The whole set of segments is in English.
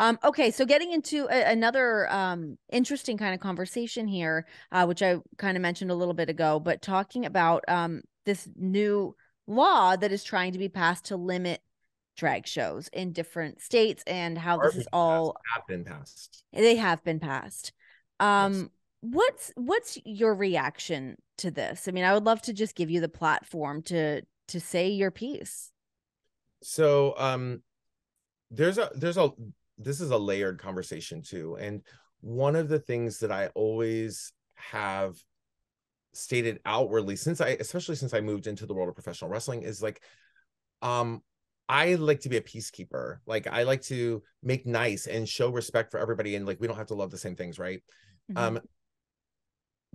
Okay, so getting into another interesting kind of conversation here, which I kind of mentioned a little bit ago, but talking about this new law that is trying to be passed to limit drag shows in different states and how Are this is being passed, all have been passed. they have been passed. Yes. What's your reaction to this? I mean, I would love to just give you the platform to say your piece. So there's a this is a layered conversation too. And one of the things that I always have stated outwardly especially since I moved into the world of professional wrestling is like, um, I like to be a peacekeeper. Like I like to make nice and show respect for everybody. And like we don't have to love the same things, right? Mhm. Um,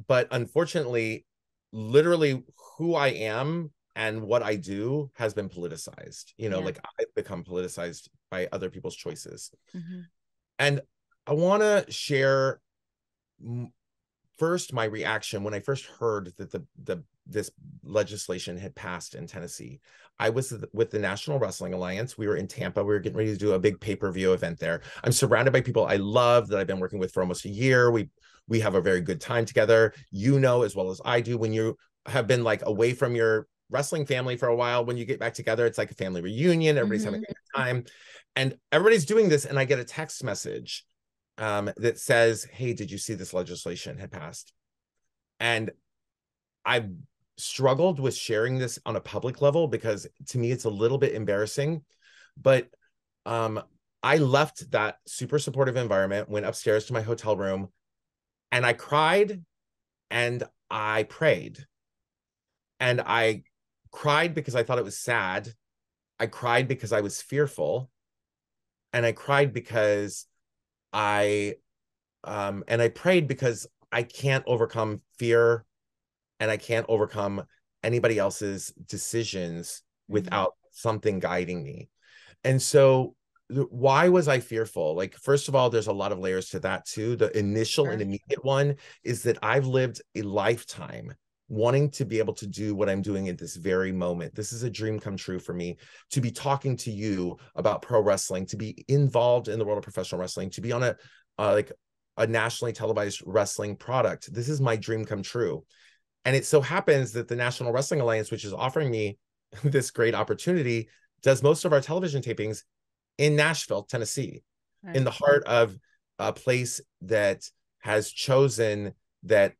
but unfortunately, literally who I am and what I do has been politicized. Yeah. Like I've become politicized by other people's choices. Hmm. And I want to share first my reaction when I first heard that the this legislation had passed in Tennessee. I was with the National Wrestling Alliance. We were in Tampa. We were getting ready to do a big pay-per-view event there. I'm surrounded by people I love that I've been working with for almost a year. We have a very good time together. As well as I do, when you have been like away from your wrestling family for a while, when you get back together, it's like a family reunion. Everybody's having Hmm. a good time. And everybody's doing this. And I get a text message that says, "Hey, did you see this legislation had passed?" And I've struggled with sharing this on a public level because to me it's a little bit embarrassing. But um, I left that super supportive environment, went upstairs to my hotel room, and I cried and I prayed. And I cried because I thought it was sad. I cried because I was fearful. And I cried because I and I prayed because I can't overcome fear and I can't overcome anybody else's decisions Hmm. without something guiding me. And so, why was I fearful? Like, first of all, there's a lot of layers to that too. The initial and Sure. immediate one is that I've lived a lifetime wanting to be able to do what I'm doing at this very moment. This is a dream come true for me to be talking to you about pro wrestling, to be involved in the world of professional wrestling, to be on like a nationally televised wrestling product. This is my dream come true. And it so happens that the National Wrestling Alliance, which is offering me this great opportunity, does most of our television tapings in Nashville, Tennessee, in Right. the heart of a place that has chosen that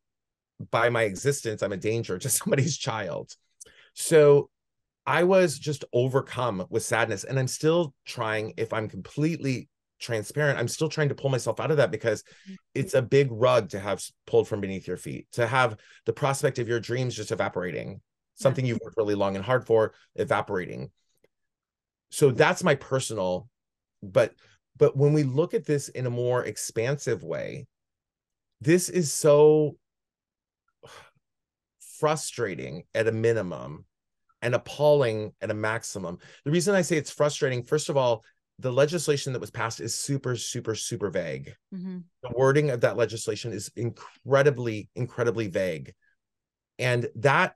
by my existence, I'm a danger to somebody's child. So I was just overcome with sadness. And I'm still trying, if I'm completely transparent, I'm still trying to pull myself out of that because it's a big rug to have pulled from beneath your feet, to have the prospect of your dreams just evaporating, Yeah. something you've worked really long and hard for evaporating. So that's my personal, but when we look at this in a more expansive way, this is so frustrating at a minimum and appalling at a maximum. The reason I say it's frustrating, first of all, the legislation that was passed is super, super, super vague. Hmm. The wording of that legislation is incredibly, incredibly vague. And that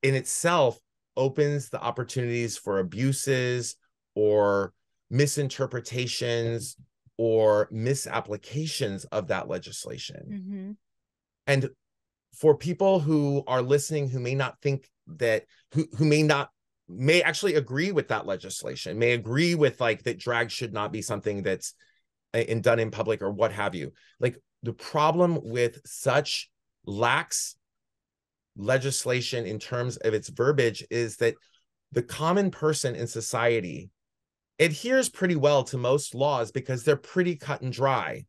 in itself opens the opportunities for abuses or misinterpretations or misapplications of that legislation. Hmm. And for people who are listening who may not think that who may actually agree with that legislation, may agree with like that drag should not be something that's done in public or what have you. Like the problem with such lax legislation in terms of its verbiage is that the common person in society adheres pretty well to most laws because they're pretty cut and dry.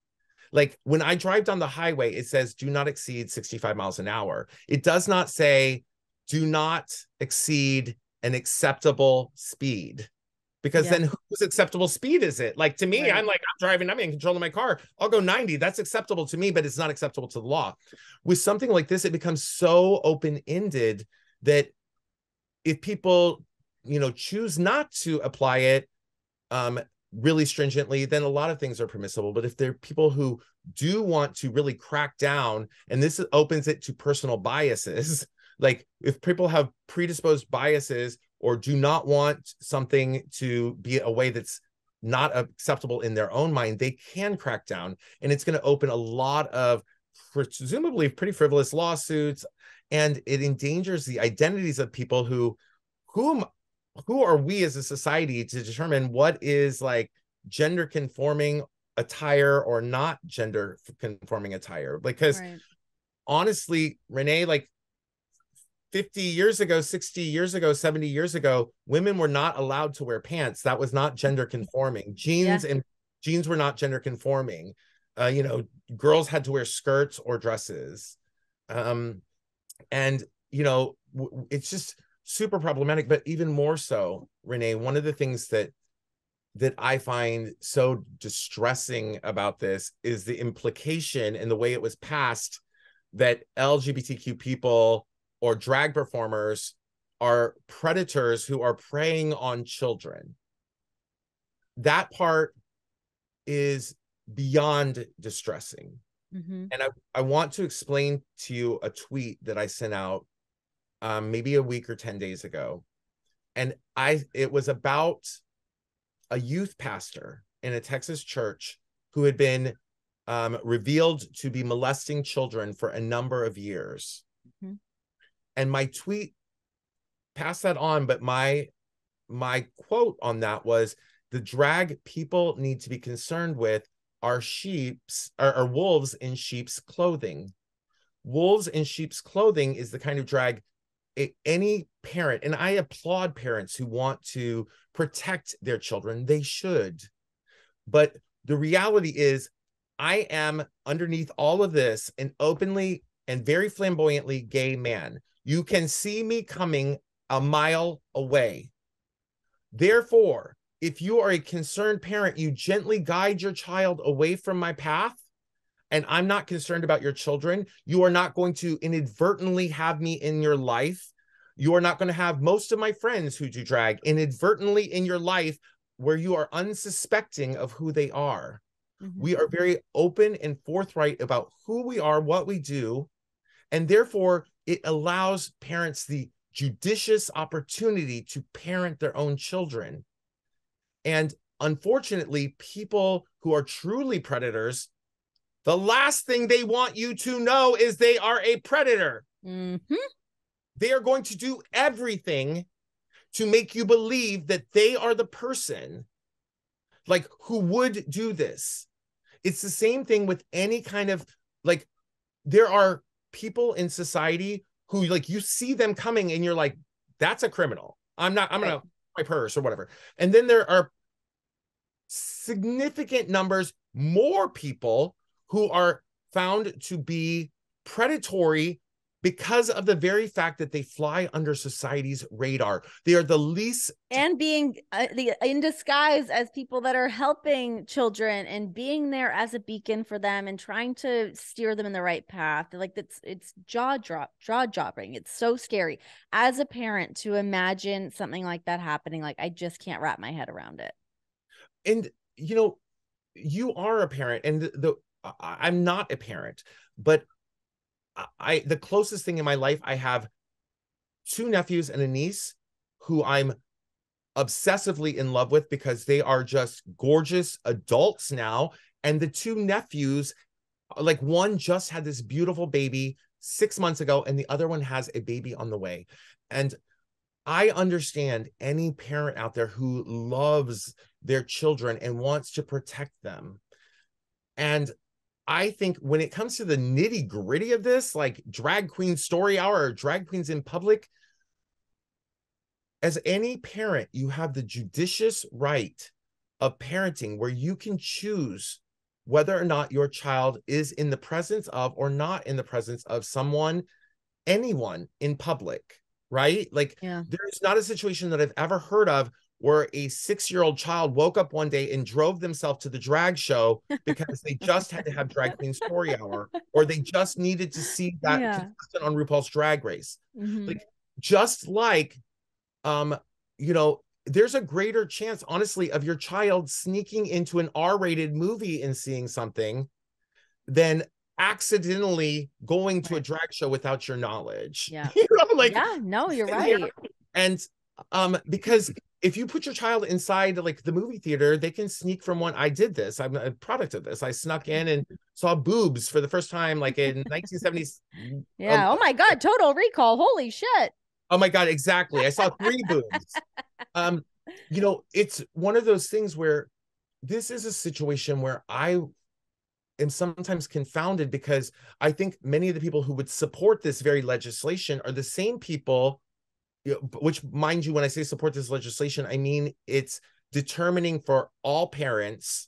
Like when I drive down the highway, it says do not exceed 65 miles an hour. It does not say do not exceed an acceptable speed. Because Yeah. then whose acceptable speed is it? Like to me, Right. I'm driving, I'm in control of my car. I'll go 90. That's acceptable to me, but it's not acceptable to the law. With something like this, it becomes so open-ended that if people, choose not to apply it um, really stringently, then a lot of things are permissible. But if there are people who do want to really crack down, and this opens it to personal biases, like if people have predisposed biases or do not want something to be a way that's not acceptable in their own mind, they can crack down. And it's going to open a lot of presumably pretty frivolous lawsuits, and it endangers the identities of people who are we as a society to determine what is like gender conforming attire or not gender conforming attire. Because Right. honestly, Renee, like 50 years ago, 60 years ago, 70 years ago, women were not allowed to wear pants. That was not gender conforming. Yeah. Jeans were not gender conforming. You know, girls had to wear skirts or dresses. And, you know, it's just super problematic. But even more so, Renee, one of the things that I find so distressing about this is the implication and the way it was passed that LGBTQ people or drag performers are predators who are preying on children. That part is beyond distressing. Mm-hmm. And I want to explain to you a tweet that I sent out maybe a week or 10 days ago. And it was about a youth pastor in a Texas church who had been revealed to be molesting children for a number of years. Mm-hmm. And my tweet passed that on, but my quote on that was, the drag people need to be concerned with are wolves in sheep's clothing. Wolves in sheep's clothing is the kind of drag any parent, and I applaud parents who want to protect their children, they should. But the reality is, I am underneath all of this an openly and very flamboyantly gay man. You can see me coming a mile away. Therefore, if you are a concerned parent, you gently guide your child away from my path, and I'm not concerned about your children. You are not going to inadvertently have me in your life. You are not going to have most of my friends who do drag inadvertently in your life where you are unsuspecting of who they are. Mm-hmm. We are very open and forthright about who we are, what we do, and therefore it allows parents the judicious opportunity to parent their own children. And unfortunately, people who are truly predators, the last thing they want you to know is they are a predator. Mm-hmm. They are going to do everything to make you believe that they are the person like who would do this. It's the same thing with any kind of like, there are people in society who like you see them coming and you're like, that's a criminal. I'm gonna my purse or whatever. And then there are significant numbers more people who are found to be predatory because of the very fact that they fly under society's radar. They are the least, and being in disguise as people that are helping children and being there as a beacon for them and trying to steer them in the right path. Like it's jaw dropping. It's so scary as a parent to imagine something like that happening. Like, I just can't wrap my head around it. And you know, you are a parent, and I'm not a parent, but the closest thing in my life, I have 2 nephews and a niece who I'm obsessively in love with because they are just gorgeous adults now. And the 2 nephews, like one just had this beautiful baby 6 months ago, and the other one has a baby on the way. And I understand any parent out there who loves their children and wants to protect them. And I think when it comes to the nitty gritty of this, like drag queen story hour or drag queens in public, as any parent, you have the judicious right of parenting where you can choose whether or not your child is in the presence of or not in the presence of anyone in public, right? Like, there's not a situation that I've ever heard of where a 6-year-old child woke up one day and drove themselves to the drag show because they just had to have drag queen story hour, or they just needed to see that contestant on RuPaul's Drag Race. Mm-hmm. Like, just like, you know, there's a greater chance, honestly, of your child sneaking into an R-rated movie and seeing something than accidentally going to a drag show without your knowledge. Yeah. You know, like, no, you're right. And because if you put your child inside like the movie theater, they can sneak from one. I did this. I'm a product of this. I snuck in and saw boobs for the first time, like in 1970s. Yeah. Oh my God. Total Recall. Holy shit. Oh my God, exactly. I saw 3 boobs. Um, it's one of those things where this is a situation where I am sometimes confounded, because I think many of the people who would support this very legislation are the same people, which, mind you, when I say support this legislation, I mean it's determining for all parents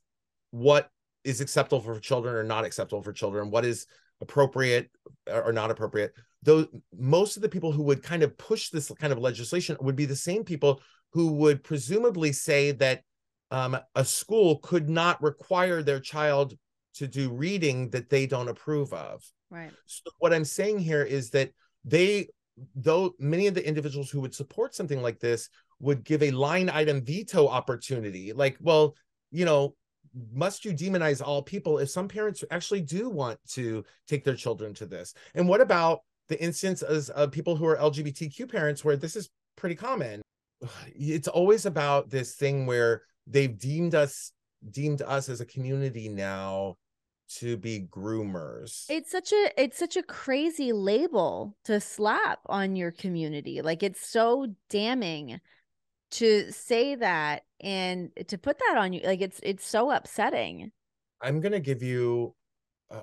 what is acceptable for children or not acceptable for children, what is appropriate or not appropriate. Though most of the people who would kind of push this kind of legislation would be the same people who would presumably say that a school could not require their child to do reading that they don't approve of. Right. So what I'm saying here is that though many of the individuals who would support something like this would give a line item veto opportunity, like, well, must you demonize all people if some parents actually do want to take their children to this? And what about the instances of people who are LGBTQ parents where this is pretty common? It's always about this thing where they've deemed us as a community now to be groomers. It's such a crazy label to slap on your community. Like, it's so damning to say that and to put that on you. Like, it's so upsetting. I'm gonna give you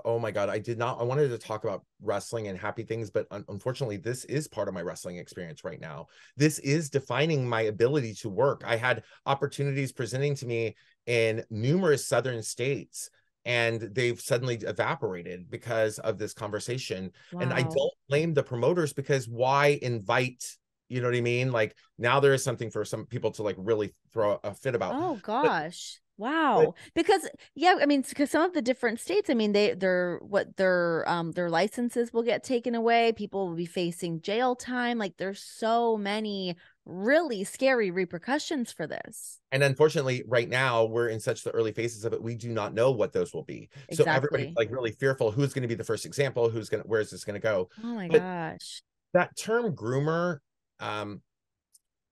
oh my God, I wanted to talk about wrestling and happy things, but unfortunately, this is part of my wrestling experience right now. This is defining my ability to work. I had opportunities presenting to me in numerous southern states, and they've suddenly evaporated because of this conversation. Wow. And I don't blame the promoters, because why invite, you know what I mean? Like, now there is something for some people to like really throw a fit about. Oh gosh. Wow. Because yeah, I mean, because some of the different states, I mean, their licenses will get taken away. People will be facing jail time. Like, there's so many really scary repercussions for this. And unfortunately, right now, we're in such the early phases of it, we do not know what those will be. So everybody's Exactly. like really fearful, who's going to be the first example, where is this going to go? Oh my But gosh. that term groomer, I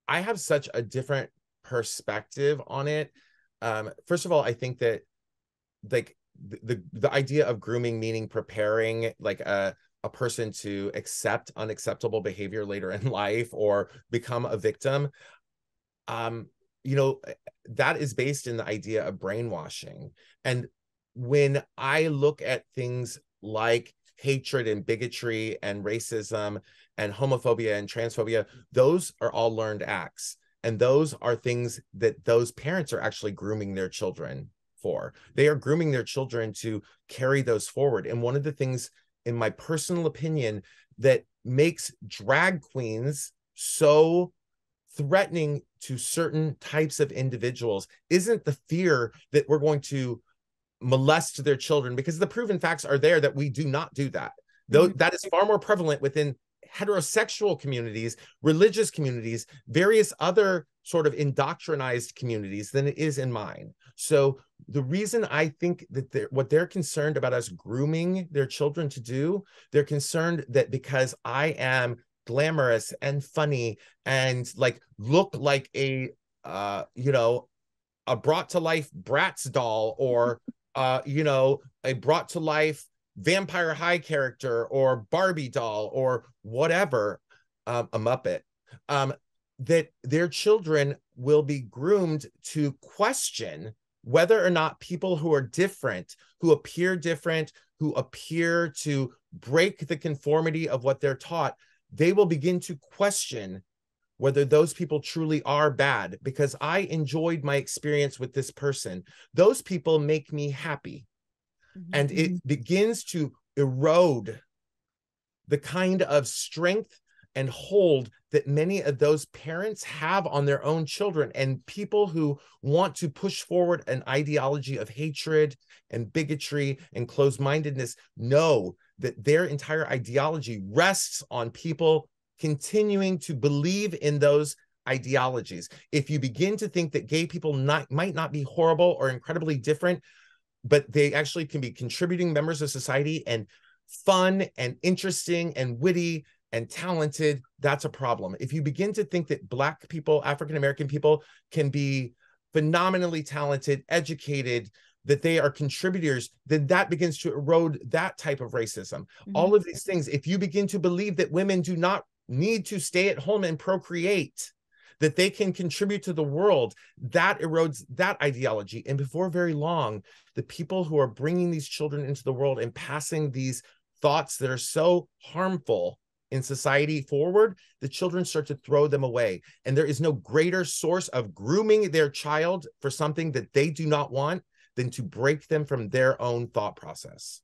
have such a different perspective on it. First of all, I think that like the idea of grooming meaning preparing like a person to accept unacceptable behavior later in life or become a victim, that is based in the idea of brainwashing. And when I look at things like hatred and bigotry and racism and homophobia and transphobia, those are all learned acts. And those are things that those parents are actually grooming their children for. They are grooming their children to carry those forward. And one of the things, in my personal opinion, that makes drag queens so threatening to certain types of individuals isn't the fear that we're going to molest their children, because the proven facts are there that we do not do that. Though that is far more prevalent within heterosexual communities, religious communities, various other sort of indoctrinized communities than it is in mine. So the reason I think that what they're concerned about us grooming their children to do, they're concerned that because I am glamorous and funny and like look like a brought to life Bratz doll, or a brought to life Vampire High character or Barbie doll or whatever, a Muppet, that their children will be groomed to question whether or not people who are different, who appear to break the conformity of what they're taught, they will begin to question whether those people truly are bad. Because I enjoyed my experience with this person, those people make me happy. And it begins to erode the kind of strength and hold that many of those parents have on their own children. And people who want to push forward an ideology of hatred and bigotry and closed-mindedness know that their entire ideology rests on people continuing to believe in those ideologies. If you begin to think that gay people might not be horrible or incredibly different, but they actually can be contributing members of society and fun and interesting and witty and talented, that's a problem. If you begin to think that Black people, African American people can be phenomenally talented, educated, that they are contributors, then that begins to erode that type of racism. Mm-hmm. All of these things, if you begin to believe that women do not need to stay at home and procreate, that they can contribute to the world, that erodes that ideology. And before very long, the people who are bringing these children into the world and passing these thoughts that are so harmful in society forward, the children start to throw them away. And there is no greater source of grooming their child for something that they do not want than to break them from their own thought process.